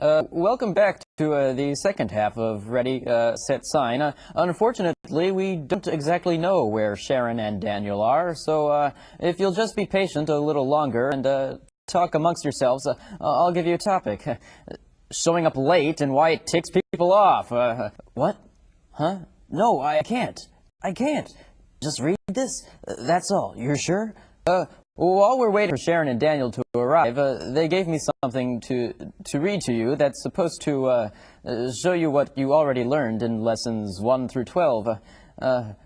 Welcome back to the second half of Ready, Set, Sign. Unfortunately, we don't exactly know where Sharon and Daniel are, so if you'll just be patient a little longer and talk amongst yourselves, I'll give you a topic. Showing up late and why it ticks people off. What? Huh? No, I can't. I can't. Just read this. That's all. You're sure? While we're waiting for Sharon and Daniel to arrive, they gave me something to read to you that's supposed to show you what you already learned in lessons 1 through 12. What are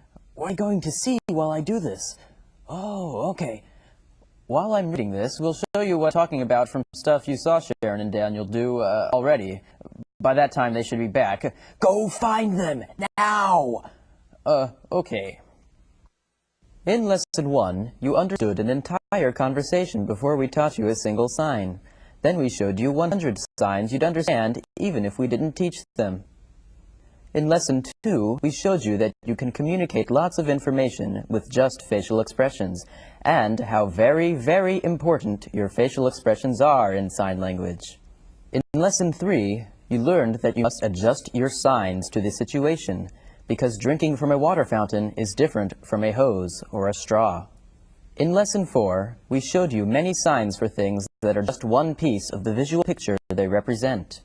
you going to see while I do this? Oh, okay. While I'm reading this, we'll show you what I'm talking about from stuff you saw Sharon and Daniel do already. By that time, they should be back. Go find them, now! Okay. In Lesson 1, you understood an entire conversation before we taught you a single sign. Then we showed you 100 signs you'd understand even if we didn't teach them. In Lesson 2, we showed you that you can communicate lots of information with just facial expressions, and how very, very important your facial expressions are in sign language. In Lesson 3, you learned that you must adjust your signs to the situation, because drinking from a water fountain is different from a hose or a straw. In Lesson 4, we showed you many signs for things that are just one piece of the visual picture they represent.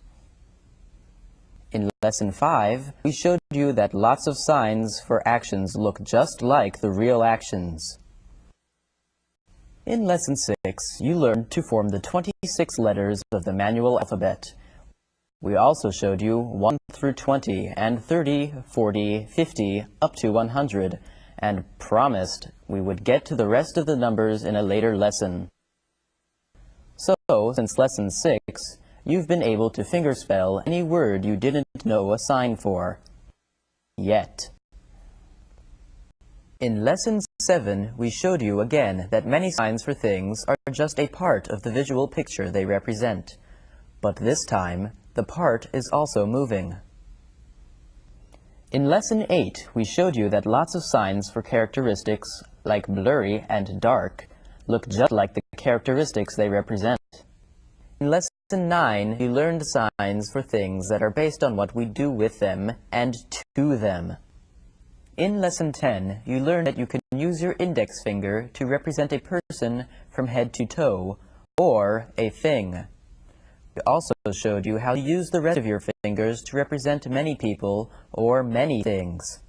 In Lesson 5, we showed you that lots of signs for actions look just like the real actions. In Lesson 6, you learned to form the 26 letters of the manual alphabet. We also showed you 1 through 20, and 30, 40, 50, up to 100, and promised we would get to the rest of the numbers in a later lesson. So, since Lesson 6, you've been able to fingerspell any word you didn't know a sign for. Yet. In Lesson 7, we showed you again that many signs for things are just a part of the visual picture they represent. But this time, the part is also moving. In Lesson 8, we showed you that lots of signs for characteristics, like blurry and dark, look just like the characteristics they represent. In Lesson 9, you learned signs for things that are based on what we do with them and to them. In Lesson 10, you learned that you can use your index finger to represent a person from head to toe, or a thing. We also showed you how to use the rest of your fingers to represent many people or many things.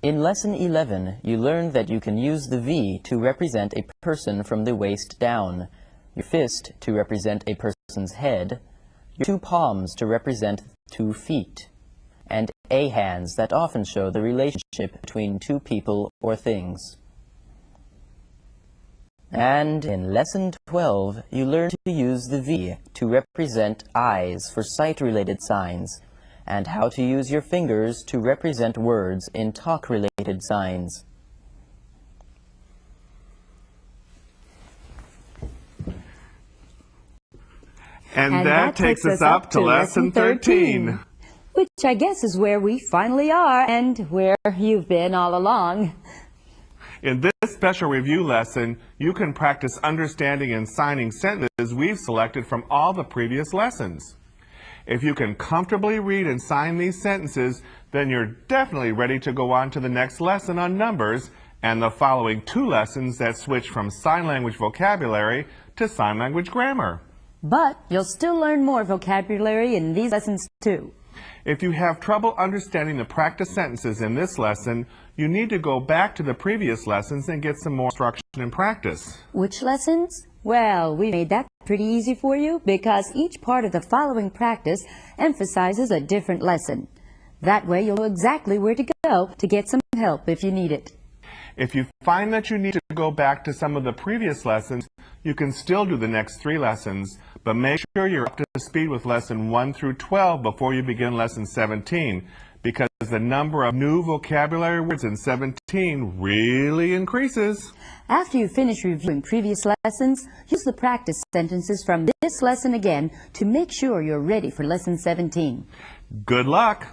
In Lesson 11, you learned that you can use the V to represent a person from the waist down, your fist to represent a person's head, your two palms to represent 2 feet, and A hands that often show the relationship between two people or things. And in Lesson 12, you learned to use the V to represent eyes for sight-related signs, and how to use your fingers to represent words in talk-related signs. And that takes us up to Lesson 13. Which I guess is where we finally are, and where you've been all along. In this special review lesson, you can practice understanding and signing sentences we've selected from all the previous lessons. If you can comfortably read and sign these sentences, then you're definitely ready to go on to the next lesson on numbers and the following 2 lessons that switch from sign language vocabulary to sign language grammar. But you'll still learn more vocabulary in these lessons too. If you have trouble understanding the practice sentences in this lesson, you need to go back to the previous lessons and get some more instruction and practice. Which lessons? Well, we made that pretty easy for you because each part of the following practice emphasizes a different lesson. That way you'll know exactly where to go to get some help if you need it. If you find that you need to go back to some of the previous lessons, you can still do the next 3 lessons, but make sure you're up to speed with Lesson 1 through 12 before you begin Lesson 17, because the number of new vocabulary words in 17 really increases. After you finish reviewing previous lessons, use the practice sentences from this lesson again to make sure you're ready for Lesson 17. Good luck!